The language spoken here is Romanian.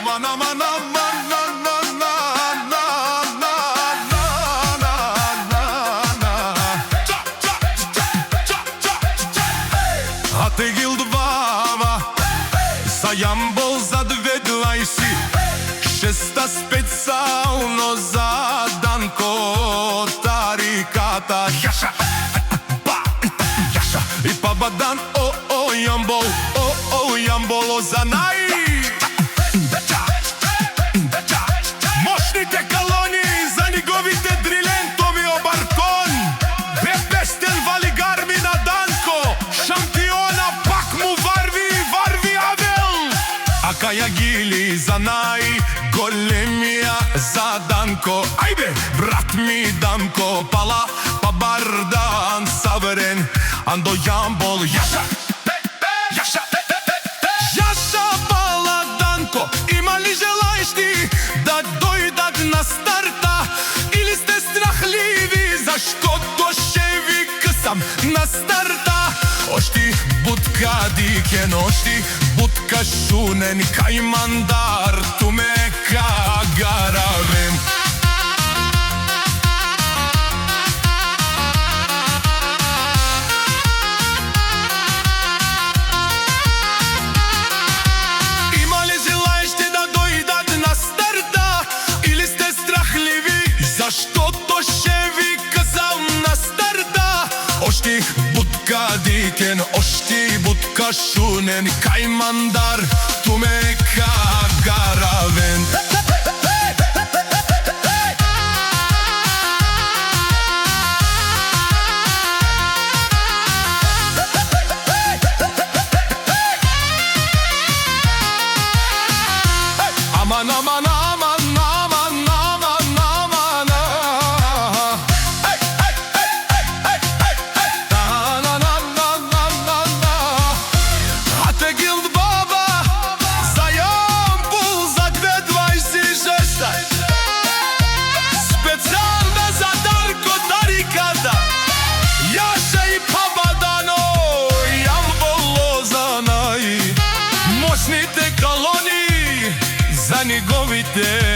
Аман, аман, аман, Ate Gildvava za Jambol za 2020, šesta specijalno za Danko Tarikata. Jaša, jaša, i pa badan o Jambol, o Jambolo za naj. Moćnite kaloni za njegovite drilentovi obarkon. Bepestel vali Garmina Danko, šampiona pak mu varvi Avel. A kaja gili za naj, golemija za Danko. Ajde, brat mi Danko, pala pa bardan saveren. Ando Jambol, jaša, jaša, jaša pala Danko. Ima li želajš ti da dojdat na starta? Ili ste strahlivi zašto doševik sam na starta? Ošti budka diken, ošti budka šunen, kaj mandar tu me kagaravem. Zašto to ševik sam na starta? Ošti budka diken, ošti budka šunen, kaj mandar tu me kagaraven. Aman, aman, aman, moćnite koloni za njegovite